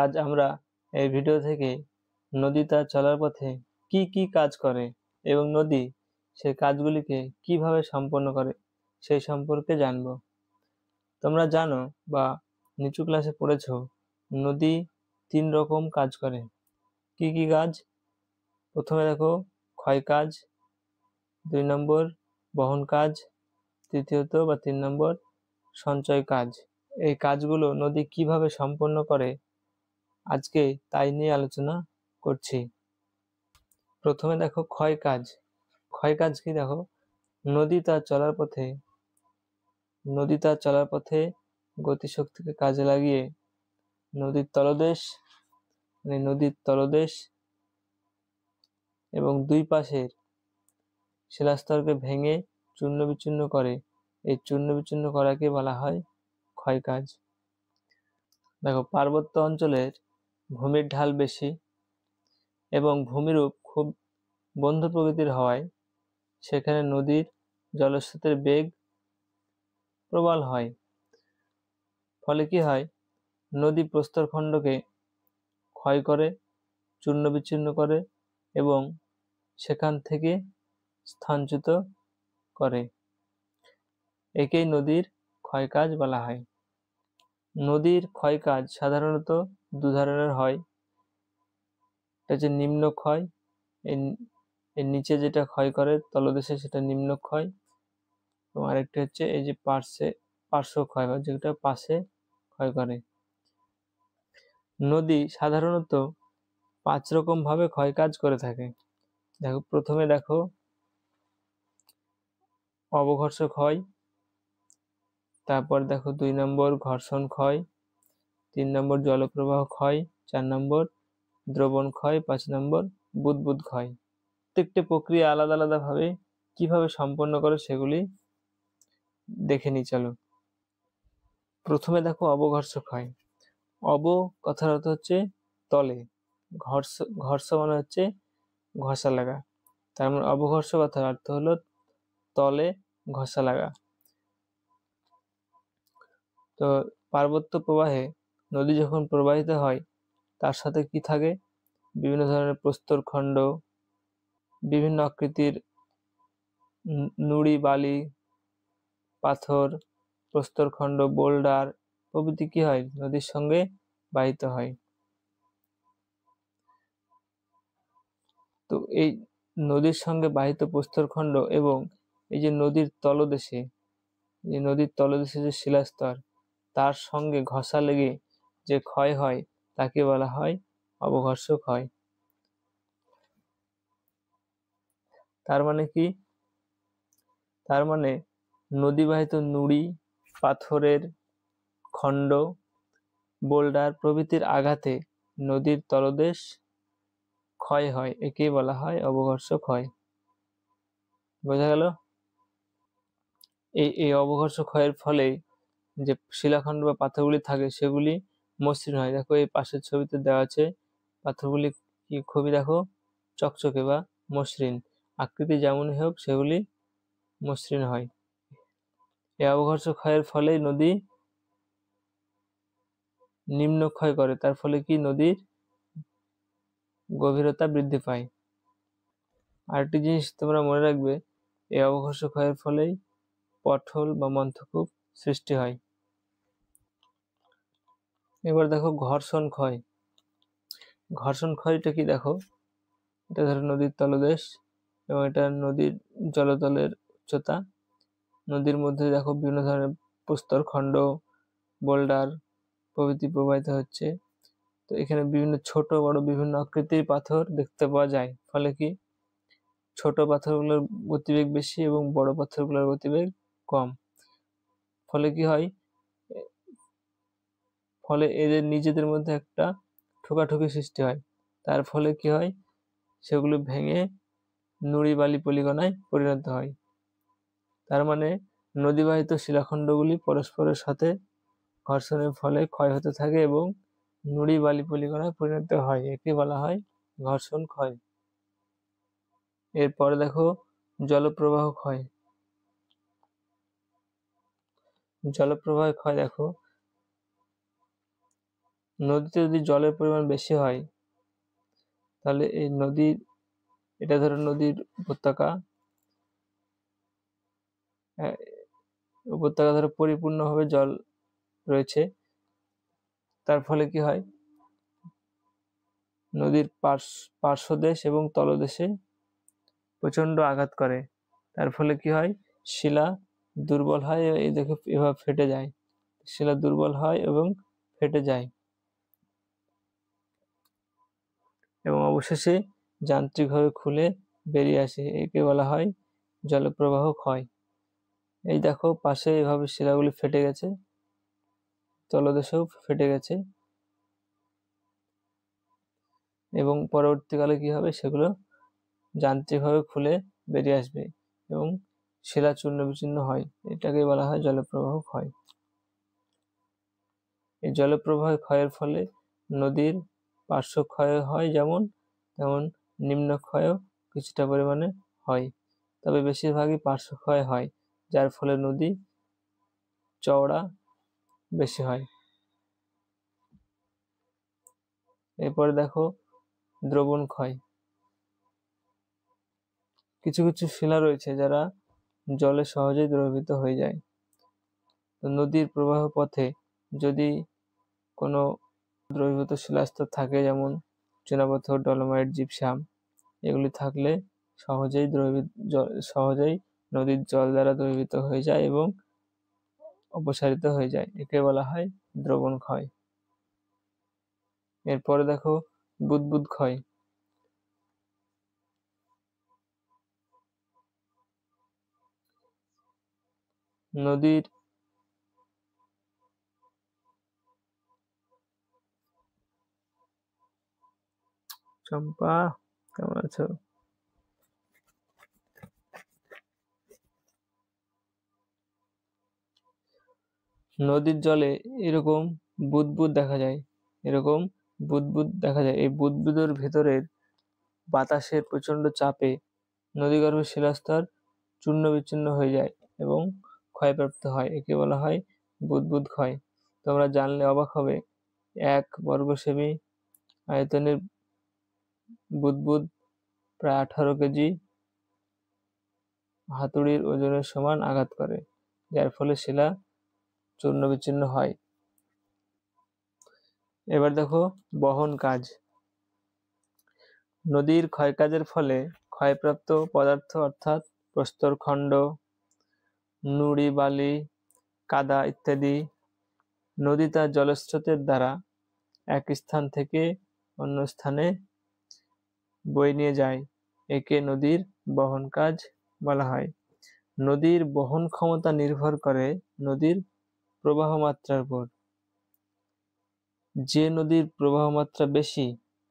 আজ আমরা এই ভিডিও থেকে নদী তার চলার পথে কি কি কাজ করে এবং নদী সেই কাজগুলিকে কিভাবে সম্পন্ন করে সেই সম্পর্কে জানব। তোমরা জানো বা নিচু ক্লাসে পড়েছ, নদী 3 রকম কাজ করে। কি কি কাজ? প্রথমে দেখো ক্ষয় কাজ, 2 নম্বর বহন কাজ, তৃতীয়ত বা 3 নম্বর সঞ্চয় কাজ। এই কাজগুলো নদী কিভাবে সম্পন্ন করে আজকে তাই নিয়ে আলোচনা করছি। প্রথমে দেখো ক্ষয় কাজ। ক্ষয় কাজ কি? দেখো, নদী তার চলার পথে গতিশক্তিকে কাজে লাগিয়ে নদীর তলদেশ এবং দুই পাশের শিলাস্তরকে ভেঙে চূর্ণ বিচূর্ণ করে। এই চূর্ণ বিচূর্ণ করাকে বলা হয় ক্ষয় কাজ। দেখো, পার্বত্য অঞ্চলের ভূমির ঢাল বেশি এবং ভূমিরূপ খুব বন্ধু প্রকৃতির হওয়ায় সেখানে নদীর জলস্রোতের বেগ প্রবল হয়। ফলে কি হয়? নদী প্রস্তরখণ্ডকে ক্ষয় করে, চূর্ণ বিচূর্ণ করে এবং সেখান থেকে স্থানচ্যুত করে। একেই নদীর ক্ষয় কাজ বলা হয়। নদীর ক্ষয় কাজ সাধারণত 2 ধরনের হয়। এটা হচ্ছে নিম্ন ক্ষয়, এর নিচে যেটা ক্ষয় করে তলদেশে সেটা নিম্ন ক্ষয়, এবং আরেকটি হচ্ছে এই যে পার্শ্ব ক্ষয়, যেটা পাশে ক্ষয় করে। নদী সাধারণত 5 রকম ভাবে ক্ষয় কাজ করে থাকে। দেখো, প্রথমে দেখো অবঘর্ষ ক্ষয়, তারপর দেখো 2 নম্বর ঘর্ষণ ক্ষয়, 3 নম্বর জলপ্রবাহ ক্ষয়, 4 নম্বর দ্রবণ ক্ষয়, 5 নম্বর বুদবুদ ক্ষয়। প্রত্যেকটি প্রক্রিয়া আলাদা আলাদা ভাবে কিভাবে সম্পন্ন করে সেগুলি দেখে নি চলো। প্রথমে দেখো অবঘর্ষ ক্ষয়। কথার অর্থ হচ্ছে তলে, ঘর্ষ মানে হচ্ছে ঘষা লাগা, তার মানে অবঘর্ষ কথার অর্থ হলো তলে ঘষা লাগা। তো পার্বত্য প্রবাহে নদী যখন প্রবাহিত হয় তার সাথে কি থাকে? বিভিন্ন ধরনের প্রস্তরখণ্ড, বিভিন্ন আকৃতির নুড়ি, বালি, পাথর, প্রস্তরখণ্ড, বোল্ডার প্রভৃতি কি হয়? নদীর সঙ্গে বাহিত হয়। তো এই নদীর সঙ্গে বাহিত প্রস্তরখণ্ড এবং এই যে নদীর তলদেশে যে শিলাস্তর, তার সঙ্গে ঘষা লেগে যে ক্ষয় হয় তাকে বলা হয় অবঘর্ষ ক্ষয়। তার মানে কি? তার মানে নদীবাহিত নুড়ি, পাথরের খণ্ড, বোল্ডার প্রভৃতির আঘাতে নদীর তলদেশ ক্ষয় হয়, একেই বলা হয় অবঘর্ষ ক্ষয়। বোঝা গেল? এই অবঘর্ষ ক্ষয়ের ফলে যে শিলাখণ্ড বা পাথরগুলি থাকে সেগুলি মসৃণ হয়। দেখো, এই পাশের ছবিতে দেওয়া আছে পাথরগুলি কি খুবই দেখো চকচকে বা মসৃণ, আকৃতি যেমনই হোক সেগুলি মসৃণ হয়। এই অবঘর্ষ ক্ষয়ের ফলে নদী নিম্ন ক্ষয় করে, তার ফলে কি নদীর গভীরতা বৃদ্ধি পায়। আরেকটি জিনিস তোমরা মনে রাখবে, এই অবঘর্ষ ক্ষয়ের ফলেই পটল বা মন্থকূপ সৃষ্টি হয়। এবার দেখো ঘর্ষণ ক্ষয়। ঘর্ষণ ক্ষয়টা কি? দেখো, এটা ধরো নদীর তলদেশ এবং এটা নদীর জলতলের উচ্চতা। নদীর মধ্যে দেখো বিভিন্ন ধরনের প্রস্তরখণ্ড, বোল্ডার প্রভৃতি প্রবাহিত হচ্ছে। তো এখানে বিভিন্ন ছোট বড় বিভিন্ন আকৃতির পাথর দেখতে পাওয়া যায়। ফলে কি? ছোট পাথরগুলোর গতিবেগ বেশি এবং বড় পাথরগুলোর গতিবেগ কম। ফলে কি হয়? ফলে এদের নিজেদের মধ্যে একটা ঠোকাঠুকি সৃষ্টি হয়। তার ফলে কি হয়? সেগুলো ভেঙে নুড়ি, বালি, পলিগনায় পরিণত হয়। তার মানে নদীবাহিত শিলাখণ্ডগুলি পরস্পরের সাথে ঘর্ষণের ফলে ক্ষয় হতে থাকে এবং নুড়ি, বালি, পলিগনায় পরিণত হয়, একে বলা হয় ঘর্ষণ ক্ষয়। এরপরে দেখো জলপ্রবাহ ক্ষয়। জলপ্রবাহ ক্ষয় দেখো, নদীতে যদি জলের পরিমাণ বেশি হয় তাহলে এই নদীর, এটা ধরো নদীর উপত্যকা, উপত্যকা ধরো পরিপূর্ণভাবে জল রয়েছে, তার ফলে কি হয়, নদীর পার্শ্বদেশ এবং তলদেশে প্রচন্ড আঘাত করে, তার ফলে কি হয়, শিলা দুর্বল হয়, এই দেখো এভাবে ফেটে যায়, শিলা দুর্বল হয় এবং ফেটে যায় এবং অবশেষে যান্ত্রিকভাবে খুলে বেরিয়ে আসে, একে বলা হয় জলপ্রবাহ ক্ষয়। এই দেখো পাশে এভাবে শিলাগুলি ফেটে গেছে, তলদেশেও ফেটে গেছে এবং পরবর্তীকালে কি হবে, সেগুলো যান্ত্রিকভাবে খুলে বেরিয়ে আসবে এবং শিলা চূর্ণ বিচূর্ণ হয়, এটাকে বলা হয় জলপ্রবাহ ক্ষয়। এই জলপ্রবাহ ক্ষয়ের ফলে নদীর পার্শ্ব ক্ষয় হয় যেমন, তেমন নিম্ন ক্ষয়ও কিছুটা পরিমাণে হয়, তবে বেশিরভাগই পার্শ্ব ক্ষয় হয়, যার ফলে নদী চওড়া বেশি হয়। এরপরে দেখো দ্রবণ ক্ষয়। কিছু কিছু শিলা রয়েছে যারা জলে সহজেই দ্রবীভূত হয়ে যায়। তো নদীর প্রবাহ পথে যদি কোনো দ্রবীভূত শিলাস্তর থাকে, যেমন চুনাপাথর, ডলোমাইট, জিপসাম, এগুলি থাকলে সহজেই নদীর জল দ্বারা দ্রবীভূত হয়ে যায় এবং অপসারিত হয়ে যায়, একে বলা হয় দ্রবণ ক্ষয়। এরপরে দেখো বুদবুদ ক্ষয়। নদীর চম্পা, কেমন আছো? নদীর জলে এরকম বুদবুদ দেখা যায়, এরকম বুদবুদ দেখা যায়। এই বুদবুদের ভেতরের বাতাসের প্রচন্ড চাপে নদীগর্ভের শিলাস্তর চূর্ণ বিচ্ছিন্ন হয়ে যায় এবং ক্ষয়প্রাপ্ত হয়, একে বলা হয় বুদবুদ ক্ষয়। তোমরা জানলে অবাক হবে, 1 বর্গ সেমি আয়তনের বুদবুদ প্রায় 18 কেজি হাতুড়ির ওজনের সমান আঘাত করে, যার ফলে শিলা চূর্ণ বিচ্ছিন্ন হয়। এবার দেখো বহন কাজ। নদীর ক্ষয়কাজের ফলে ক্ষয়প্রাপ্ত পদার্থ অর্থাৎ প্রস্তরখণ্ড, নুড়ি, বালি, কাদা ইত্যাদি নদী তার জলস্রোতের দ্বারা এক স্থান থেকে অন্য স্থানে বয়ে নিয়ে যায়, একে নদীর বহন কাজ বলা হয়। নদীর বহন ক্ষমতা নির্ভর করে নদীর প্রবাহ মাত্রার উপর। যে নদীর প্রবাহ মাত্রা বেশি,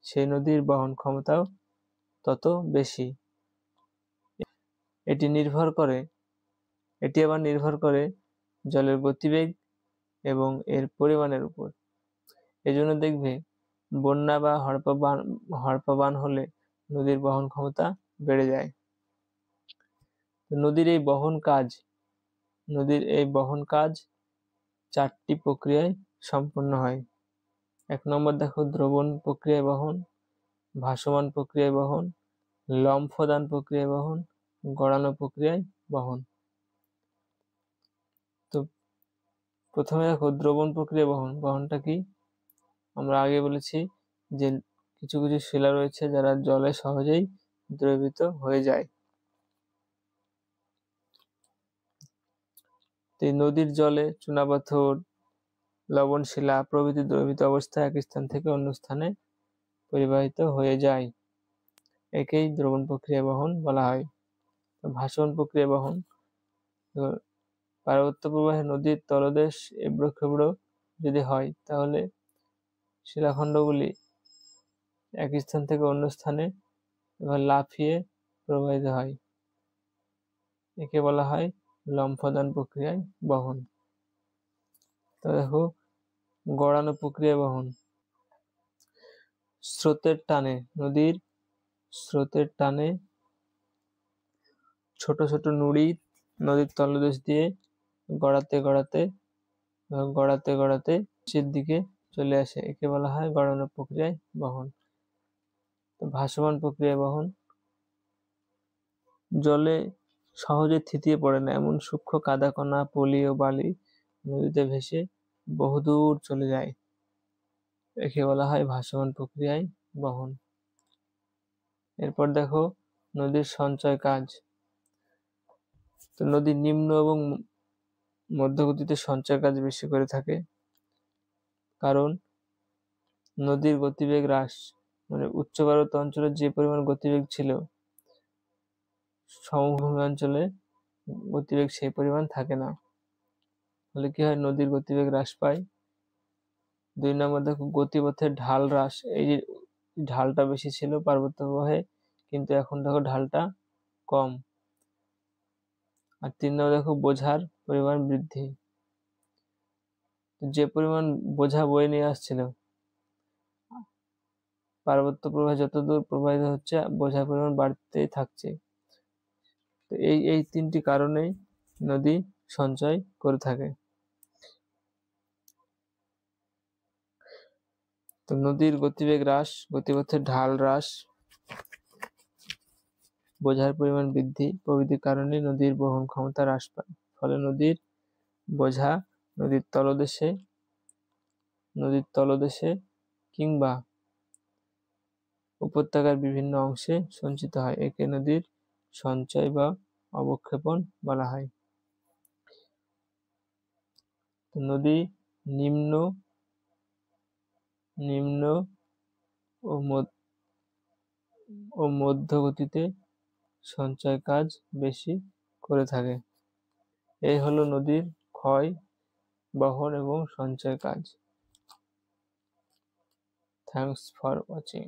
সেই নদীর বহন ক্ষমতাও তত বেশি। এটি আবার নির্ভর করে জলের গতিবেগ এবং এর পরিমাণের উপর। এজন্য দেখবে বন্যা বা হড়পা বান হলে নদীর বহন ক্ষমতা বেড়ে যায়। নদীর এই বহন কাজ 4টি প্রক্রিয়ায় সম্পন্ন হয়। 1 নম্বর দেখো দ্রবণ প্রক্রিয়ায় বহন, ভাসমান প্রক্রিয়ায় বহন, লম্ফদান প্রক্রিয়ায় বহন, গড়ানো প্রক্রিয়ায় বহন। তো প্রথমে দেখো দ্রবণ প্রক্রিয়া বহনটা কি? আমরা আগে বলেছি যে কিছু কিছু শিলা রয়েছে যারা জলে সহজেই দ্রবীভূত হয়ে যায়। এই নদীর জলে চুনাপাথর, লবণ শিলা প্রভৃতি দ্রবীভূত অবস্থায় এক স্থান থেকে অন্য স্থানে পরিবাহিত হয়ে যায়, একেই দ্রবণ প্রক্রিয়া বহন বলা হয়। ভাসমান প্রক্রিয়া বহন, পার্বত্য প্রবাহে নদীর তলদেশ এবড়ো খেবড়ো যদি হয়, তাহলে শিলাখণ্ডগুলি এক স্থান থেকে অন্য স্থানে এবার লাফিয়ে প্রবাহিত হয়, একে বলা হয় লম্ফদান প্রক্রিয়ায় বহন। তো দেখো গড়ানো প্রক্রিয়া বহন। নদীর স্রোতের টানে ছোট ছোট নুড়ি নদীর তলদেশ দিয়ে গড়াতে গড়াতে নিচের দিকে চলে আসে, একে বলা হয় গড়ানো প্রক্রিয়ায় বহন। তো ভাসমান প্রক্রিয়ায় বহন, জলে সহজে থিতিয়ে পড়ে না এমন সূক্ষ্ম কাদা কণা, পলি ও বালি নদীতে ভেসে বহুদূর চলে যায়, একে বলা হয় ভাসমান প্রক্রিয়ায় বহন। এরপর দেখো নদীর সঞ্চয় কাজ। তো নদীর নিম্ন এবং মধ্যগতিতে সঞ্চয় কাজ বেশি করে থাকে, কারণ নদীর গতিবেগ হ্রাস, মানে উচ্চ পার্বত্য অঞ্চলে যে পরিমাণ গতিবেগ ছিল সমভূমি অঞ্চলে গতিবেগ সেই পরিমাণ থাকে না, ফলে কি হয়, নদীর গতিবেগ হ্রাস পায়। 2 নম্বর দেখো গতিপথের ঢাল হ্রাস, এই যে ঢালটা বেশি ছিল পার্বত্য প্রবাহে, কিন্তু এখন দেখো ঢালটা কম। আর 3 নম্বর দেখো বোঝার পরিমাণ বৃদ্ধি, যে পরিমাণ বোঝা বয়ে নিয়ে আসছিল পার্বত্য প্রবাহে যতদূর প্রবাহিত হচ্ছে বোঝার পরিমাণ বাড়তেই থাকছে। তো এই 3টি কারণেই নদী সঞ্চয় করে থাকে। তো নদীর গতিবেগ হ্রাস, গতিপথের ঢাল হ্রাস, বোঝার পরিমাণ বৃদ্ধি প্রভৃতির কারণে নদীর বহন ক্ষমতা হ্রাস পায়, ফলে নদীর বোঝা নদীর তলদেশে কিংবা উপত্যকার বিভিন্ন অংশে সঞ্চিত হয়, একে নদীর সঞ্চয় বা অবক্ষেপণ বলা হয়। নদী নিম্ন ও মধ্য গতিতে সঞ্চয় কাজ বেশি করে থাকে। এই হলো নদীর ক্ষয়, বহন এবং সঞ্চয় কাজ। Thanks for watching.